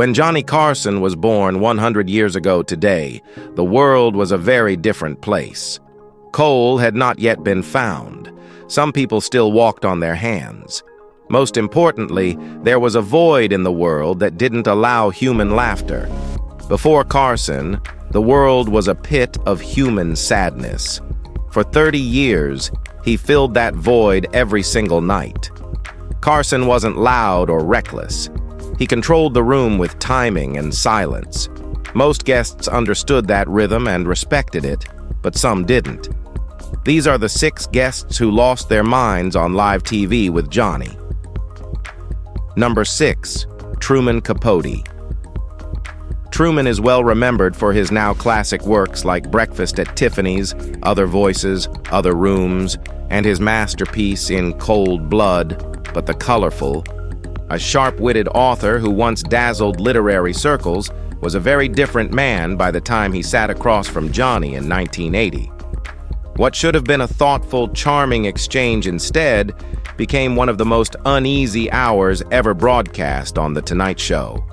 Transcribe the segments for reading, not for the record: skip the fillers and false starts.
When Johnny Carson was born 100 years ago today, the world was a very different place. Coal had not yet been found. Some people still walked on their hands. Most importantly, there was a void in the world that didn't allow human laughter. Before Carson, the world was a pit of human sadness. For 30 years, he filled that void every single night. Carson wasn't loud or reckless. He controlled the room with timing and silence. Most guests understood that rhythm and respected it, but some didn't. These are the 6 guests who lost their minds on live TV with Johnny. Number 6, Truman Capote. Truman is well remembered for his now classic works like Breakfast at Tiffany's, Other Voices, Other Rooms, and his masterpiece In Cold Blood, but the Colorful. A sharp-witted author who once dazzled literary circles was a very different man by the time he sat across from Johnny in 1980. What should have been a thoughtful, charming exchange instead became one of the most uneasy hours ever broadcast on The Tonight Show.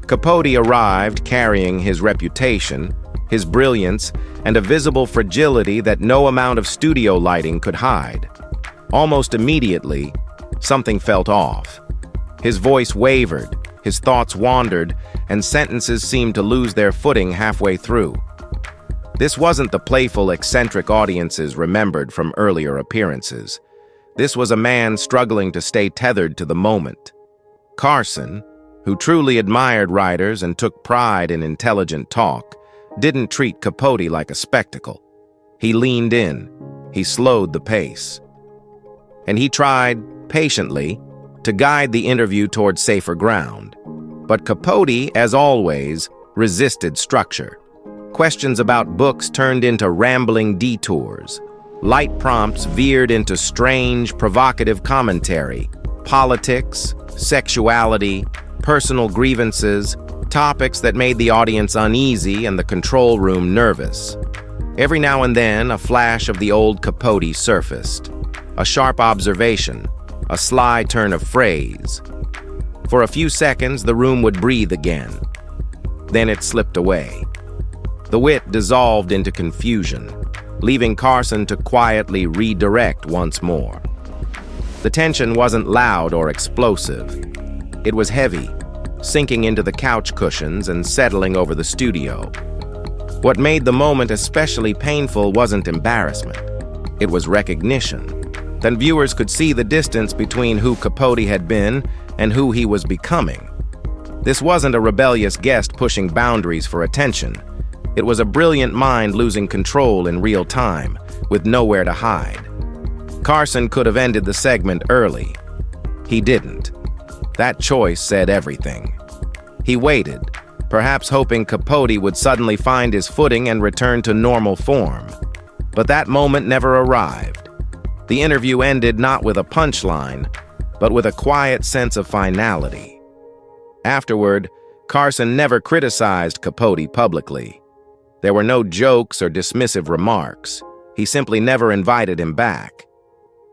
Capote arrived carrying his reputation, his brilliance, and a visible fragility that no amount of studio lighting could hide. Almost immediately, something felt off. His voice wavered, his thoughts wandered, and sentences seemed to lose their footing halfway through. This wasn't the playful, eccentric audiences remembered from earlier appearances. This was a man struggling to stay tethered to the moment. Carson, who truly admired writers and took pride in intelligent talk, didn't treat Capote like a spectacle. He leaned in, he slowed the pace. And he tried, patiently, to guide the interview toward safer ground. But Capote, as always, resisted structure. Questions about books turned into rambling detours. Light prompts veered into strange, provocative commentary. Politics, sexuality, personal grievances, topics that made the audience uneasy and the control room nervous. Every now and then, a flash of the old Capote surfaced. A sharp observation, a sly turn of phrase. For a few seconds, the room would breathe again. Then it slipped away. The wit dissolved into confusion, leaving Carson to quietly redirect once more. The tension wasn't loud or explosive. It was heavy, sinking into the couch cushions and settling over the studio. What made the moment especially painful wasn't embarrassment. It was recognition. Then viewers could see the distance between who Capote had been and who he was becoming. This wasn't a rebellious guest pushing boundaries for attention. It was a brilliant mind losing control in real time, with nowhere to hide. Carson could have ended the segment early. He didn't. That choice said everything. He waited, perhaps hoping Capote would suddenly find his footing and return to normal form. But that moment never arrived. The interview ended not with a punchline, but with a quiet sense of finality. Afterward, Carson never criticized Capote publicly. There were no jokes or dismissive remarks. He simply never invited him back.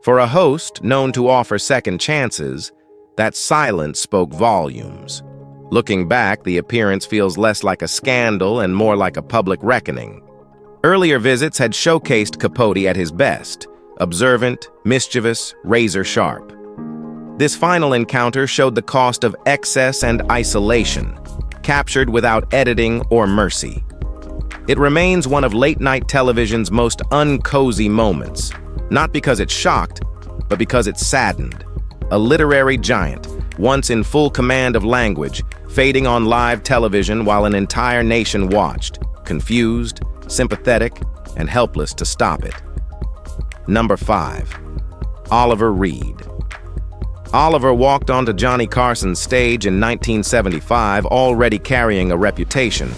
For a host known to offer second chances, that silence spoke volumes. Looking back, the appearance feels less like a scandal and more like a public reckoning. Earlier visits had showcased Capote at his best, observant, mischievous, razor-sharp. This final encounter showed the cost of excess and isolation, captured without editing or mercy. It remains one of late-night television's most uncozy moments, not because it shocked, but because it saddened. A literary giant, once in full command of language, fading on live television while an entire nation watched, confused, sympathetic, and helpless to stop it. Number 5. Oliver Reed. Oliver walked onto Johnny Carson's stage in 1975 already carrying a reputation,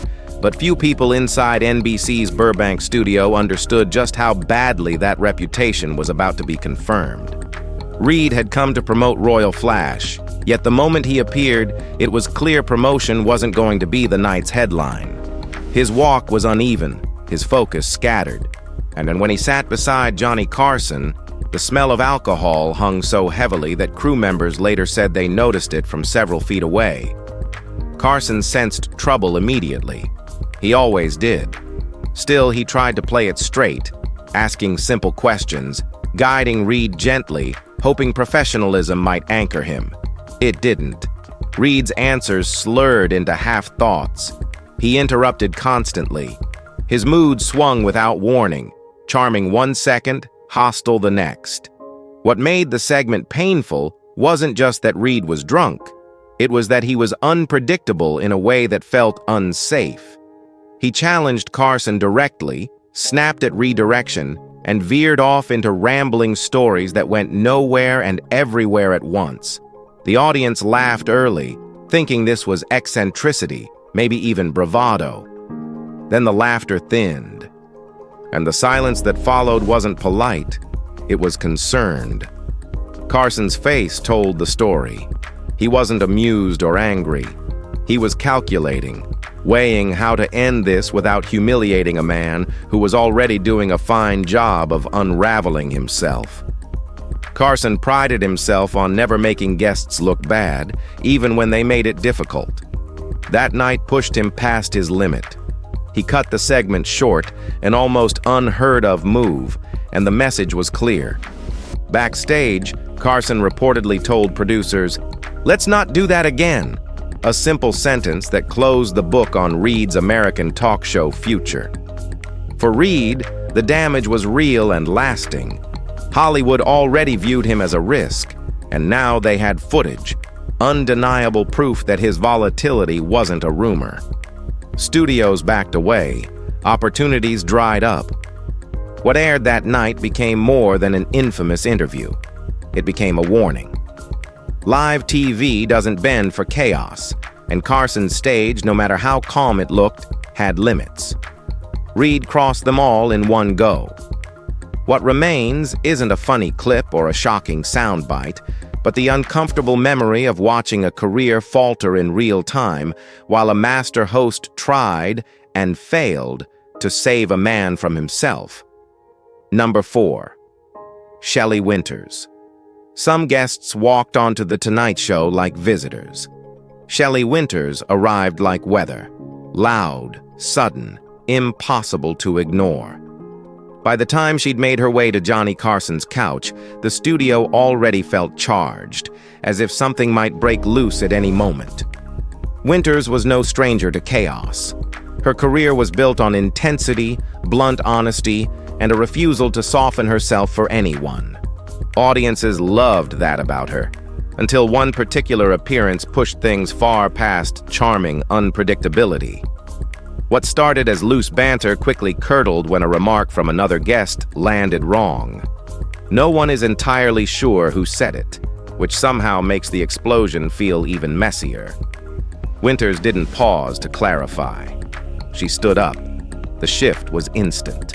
but few people inside NBC's Burbank studio understood just how badly that reputation was about to be confirmed. Reed had come to promote Royal Flash, yet the moment he appeared, it was clear promotion wasn't going to be the night's headline. His walk was uneven, his focus scattered, and then when he sat beside Johnny Carson, the smell of alcohol hung so heavily that crew members later said they noticed it from several feet away. Carson sensed trouble immediately. He always did. Still, he tried to play it straight, asking simple questions, guiding Reed gently, hoping professionalism might anchor him. It didn't. Reed's answers slurred into half-thoughts. He interrupted constantly. His mood swung without warning, charming one second, hostile the next. What made the segment painful wasn't just that Reed was drunk. It was that he was unpredictable in a way that felt unsafe. He challenged Carson directly, snapped at redirection, and veered off into rambling stories that went nowhere and everywhere at once. The audience laughed early, thinking this was eccentricity, maybe even bravado. Then the laughter thinned, and the silence that followed wasn't polite, it was concerned. Carson's face told the story. He wasn't amused or angry. He was calculating, weighing how to end this without humiliating a man who was already doing a fine job of unraveling himself. Carson prided himself on never making guests look bad, even when they made it difficult. That night pushed him past his limit. He cut the segment short, an almost unheard-of move, and the message was clear. Backstage, Carson reportedly told producers, "Let's not do that again," a simple sentence that closed the book on Reed's American talk show future. For Reed, the damage was real and lasting. Hollywood already viewed him as a risk, and now they had footage, undeniable proof that his volatility wasn't a rumor. Studios backed away, opportunities dried up. What aired that night became more than an infamous interview. It became a warning. Live TV doesn't bend for chaos, and Carson's stage, no matter how calm it looked, had limits. Reed crossed them all in one go. What remains isn't a funny clip or a shocking soundbite, but the uncomfortable memory of watching a career falter in real time while a master host tried and failed to save a man from himself. Number 4. Shelley Winters. Some guests walked onto The Tonight Show like visitors. Shelley Winters arrived like weather, loud, sudden, impossible to ignore. By the time she'd made her way to Johnny Carson's couch, the studio already felt charged, as if something might break loose at any moment. Winters was no stranger to chaos. Her career was built on intensity, blunt honesty, and a refusal to soften herself for anyone. Audiences loved that about her, until one particular appearance pushed things far past charming unpredictability. What started as loose banter quickly curdled when a remark from another guest landed wrong. No one is entirely sure who said it, which somehow makes the explosion feel even messier. Winters didn't pause to clarify. She stood up. The shift was instant.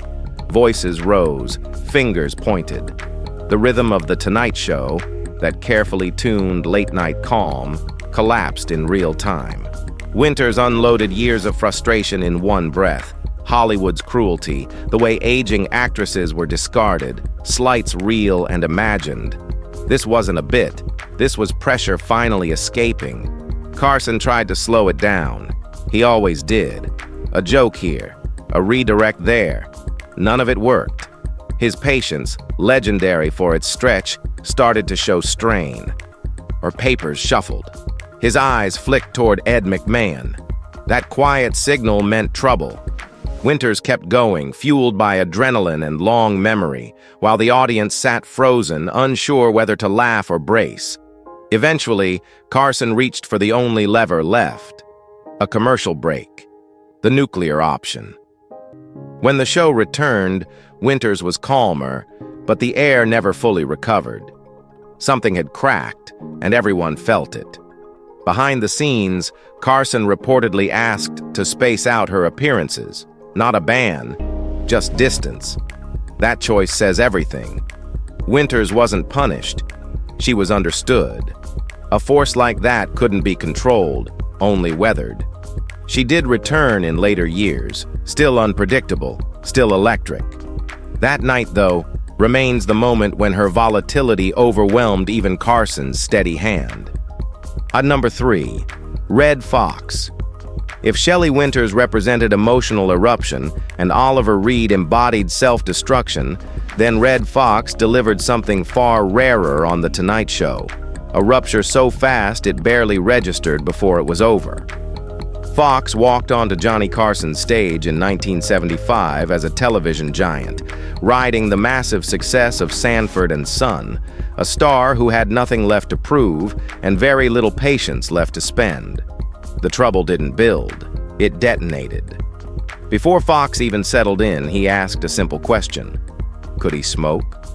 Voices rose, fingers pointed. The rhythm of The Tonight Show, that carefully tuned late-night calm, collapsed in real time. Winters unloaded years of frustration in one breath. Hollywood's cruelty, the way aging actresses were discarded, slights real and imagined. This wasn't a bit. This was pressure finally escaping. Carson tried to slow it down. He always did. A joke here, a redirect there. None of it worked. His patience, legendary for its stretch, started to show strain. Her papers shuffled. His eyes flicked toward Ed McMahon. That quiet signal meant trouble. Winters kept going, fueled by adrenaline and long memory, while the audience sat frozen, unsure whether to laugh or brace. Eventually, Carson reached for the only lever left, a commercial break, the nuclear option. When the show returned, Winters was calmer, but the air never fully recovered. Something had cracked, and everyone felt it. Behind the scenes, Carson reportedly asked to space out her appearances. Not a ban, just distance. That choice says everything. Winters wasn't punished. She was understood. A force like that couldn't be controlled, only weathered. She did return in later years, still unpredictable, still electric. That night, though, remains the moment when her volatility overwhelmed even Carson's steady hand. At number 3, Red Fox. If Shelley Winters represented emotional eruption and Oliver Reed embodied self-destruction, then Red Fox delivered something far rarer on The Tonight Show, a rupture so fast it barely registered before it was over. Fox walked onto Johnny Carson's stage in 1975 as a television giant, riding the massive success of Sanford and Son, a star who had nothing left to prove and very little patience left to spend. The trouble didn't build, it detonated. Before Fox even settled in, he asked a simple question. Could he smoke?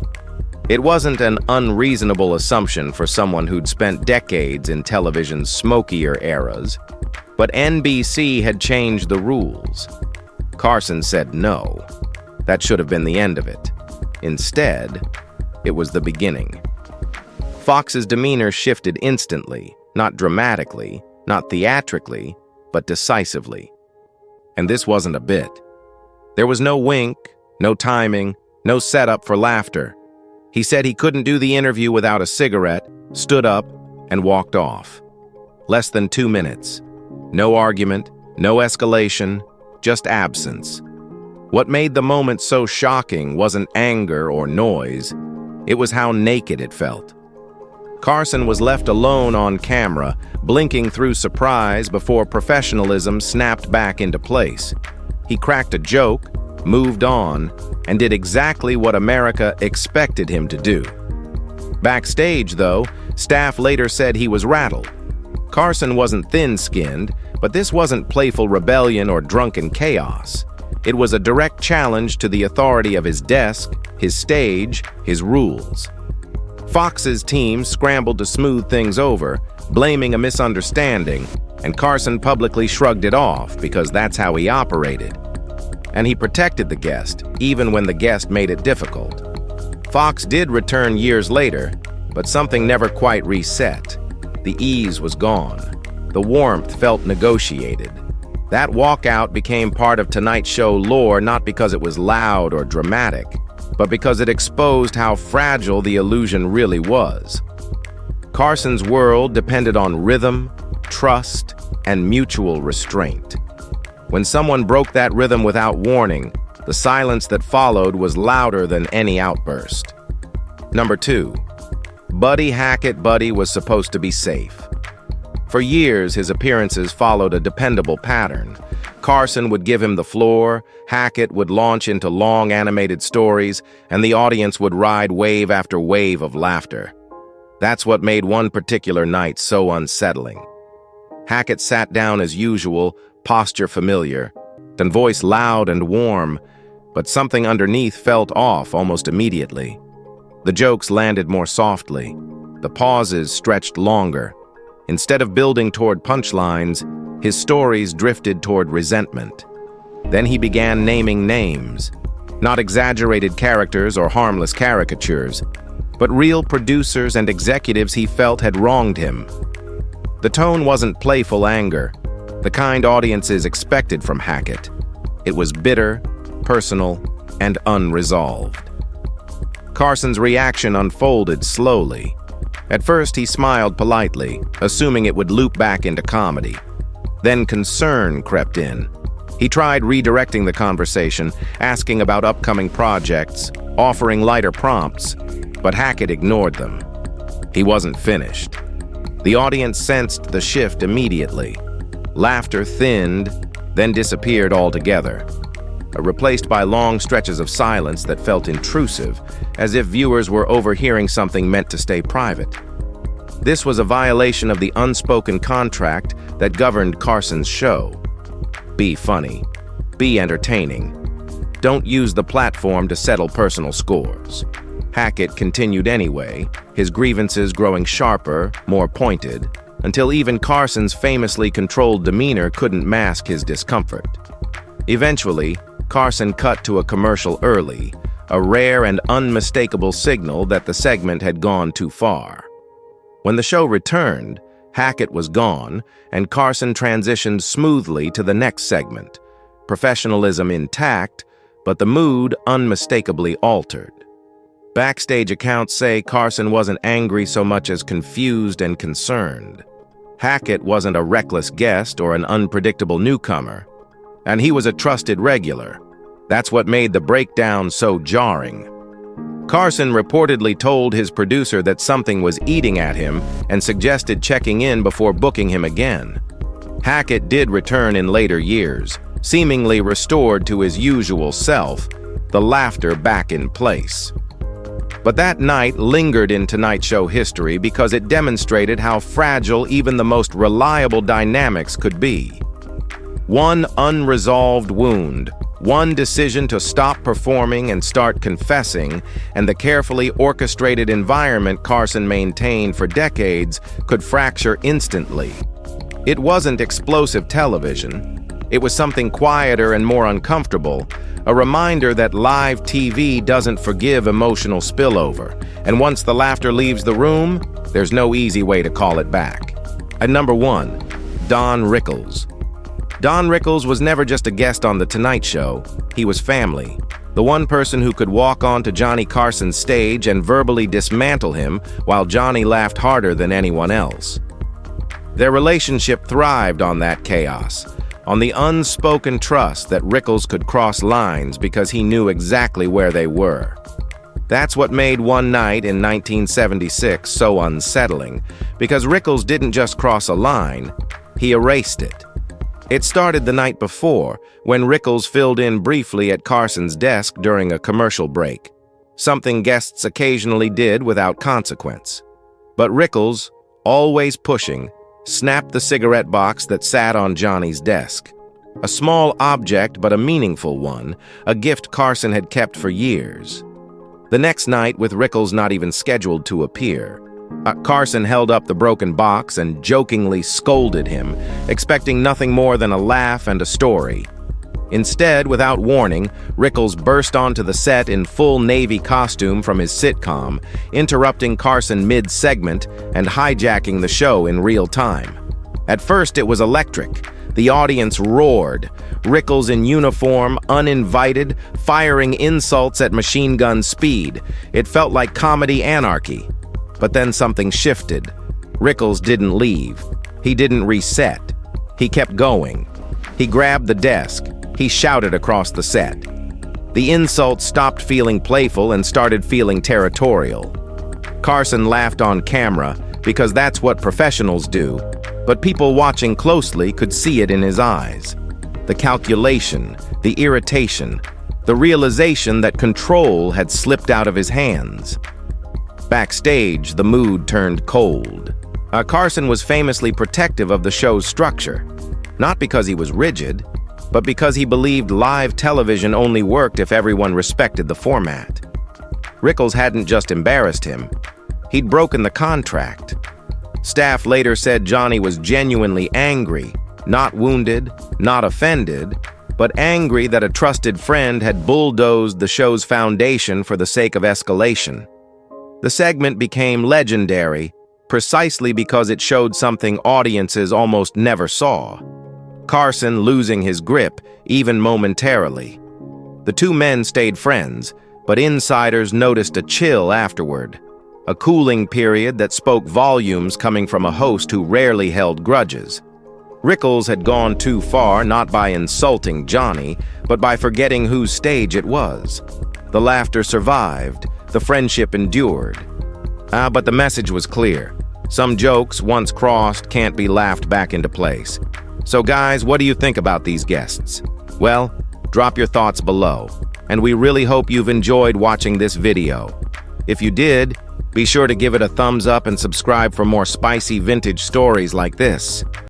It wasn't an unreasonable assumption for someone who'd spent decades in television's smokier eras, but NBC had changed the rules. Carson said no. That should have been the end of it. Instead, it was the beginning. Fox's demeanor shifted instantly, not dramatically, not theatrically, but decisively. And this wasn't a bit. There was no wink, no timing, no setup for laughter. He said he couldn't do the interview without a cigarette, stood up, and walked off. Less than 2 minutes. No argument, no escalation, just absence. What made the moment so shocking wasn't anger or noise. It was how naked it felt. Carson was left alone on camera, blinking through surprise before professionalism snapped back into place. He cracked a joke, moved on, and did exactly what America expected him to do. Backstage, though, staff later said he was rattled. Carson wasn't thin-skinned, but this wasn't playful rebellion or drunken chaos. It was a direct challenge to the authority of his desk, his stage, his rules. Fox's team scrambled to smooth things over, blaming a misunderstanding, and Carson publicly shrugged it off because that's how he operated. And he protected the guest, even when the guest made it difficult. Fox did return years later, but something never quite reset. The ease was gone. The warmth felt negotiated. That walkout became part of Tonight Show lore not because it was loud or dramatic, but because it exposed how fragile the illusion really was. Carson's world depended on rhythm, trust, and mutual restraint. When someone broke that rhythm without warning, the silence that followed was louder than any outburst. Number 2. Buddy Hackett Buddy was supposed to be safe. For years, his appearances followed a dependable pattern. Carson would give him the floor, Hackett would launch into long animated stories, and the audience would ride wave after wave of laughter. That's what made one particular night so unsettling. Hackett sat down as usual, posture familiar, then voice loud and warm, but something underneath felt off almost immediately. The jokes landed more softly. The pauses stretched longer. Instead of building toward punchlines, his stories drifted toward resentment. Then he began naming names, not exaggerated characters or harmless caricatures, but real producers and executives he felt had wronged him. The tone wasn't playful anger, the kind audiences expected from Hackett. It was bitter, personal, and unresolved. Carson's reaction unfolded slowly. At first, he smiled politely, assuming it would loop back into comedy. Then concern crept in. He tried redirecting the conversation, asking about upcoming projects, offering lighter prompts, but Hackett ignored them. He wasn't finished. The audience sensed the shift immediately. Laughter thinned, then disappeared altogether, replaced by long stretches of silence that felt intrusive, as if viewers were overhearing something meant to stay private. This was a violation of the unspoken contract that governed Carson's show. Be funny. Be entertaining. Don't use the platform to settle personal scores. Hackett continued anyway, his grievances growing sharper, more pointed, until even Carson's famously controlled demeanor couldn't mask his discomfort. Eventually, Carson cut to a commercial early, a rare and unmistakable signal that the segment had gone too far. When the show returned, Hackett was gone, and Carson transitioned smoothly to the next segment, professionalism intact, but the mood unmistakably altered. Backstage accounts say Carson wasn't angry so much as confused and concerned. Hackett wasn't a reckless guest or an unpredictable newcomer, and he was a trusted regular. That's what made the breakdown so jarring. Carson reportedly told his producer that something was eating at him and suggested checking in before booking him again. Hackett did return in later years, seemingly restored to his usual self, the laughter back in place. But that night lingered in Tonight Show history because it demonstrated how fragile even the most reliable dynamics could be. One unresolved wound, one decision to stop performing and start confessing, and the carefully orchestrated environment Carson maintained for decades could fracture instantly. It wasn't explosive television. It was something quieter and more uncomfortable, a reminder that live TV doesn't forgive emotional spillover, and once the laughter leaves the room, there's no easy way to call it back. At number 1, Don Rickles. Don Rickles was never just a guest on The Tonight Show. He was family. The one person who could walk onto Johnny Carson's stage and verbally dismantle him while Johnny laughed harder than anyone else. Their relationship thrived on that chaos, on the unspoken trust that Rickles could cross lines because he knew exactly where they were. That's what made One Night in 1976 so unsettling, because Rickles didn't just cross a line, he erased it. It started the night before, when Rickles filled in briefly at Carson's desk during a commercial break, something guests occasionally did without consequence. But Rickles, always pushing, snapped the cigarette box that sat on Johnny's desk. A small object, but a meaningful one, a gift Carson had kept for years. The next night, with Rickles not even scheduled to appear, Carson held up the broken box and jokingly scolded him, expecting nothing more than a laugh and a story. Instead, without warning, Rickles burst onto the set in full Navy costume from his sitcom, interrupting Carson mid-segment and hijacking the show in real time. At first, it was electric. The audience roared. Rickles in uniform, uninvited, firing insults at machine gun speed. It felt like comedy anarchy. But then something shifted. Rickles didn't leave. He didn't reset. He kept going. He grabbed the desk. He shouted across the set. The insults stopped feeling playful and started feeling territorial. Carson laughed on camera because that's what professionals do, but people watching closely could see it in his eyes. The calculation, the irritation, the realization that control had slipped out of his hands. Backstage, the mood turned cold. Carson was famously protective of the show's structure, not because he was rigid, but because he believed live television only worked if everyone respected the format. Rickles hadn't just embarrassed him, he'd broken the contract. Staff later said Johnny was genuinely angry, not wounded, not offended, but angry that a trusted friend had bulldozed the show's foundation for the sake of escalation. The segment became legendary precisely because it showed something audiences almost never saw. Carson losing his grip, even momentarily. The two men stayed friends, but insiders noticed a chill afterward, a cooling period that spoke volumes coming from a host who rarely held grudges. Rickles had gone too far, not by insulting Johnny, but by forgetting whose stage it was. The laughter survived, the friendship endured. But the message was clear. Some jokes, once crossed, can't be laughed back into place. So guys, what do you think about these guests? Well, drop your thoughts below, and we really hope you've enjoyed watching this video. If you did, be sure to give it a thumbs up and subscribe for more spicy vintage stories like this.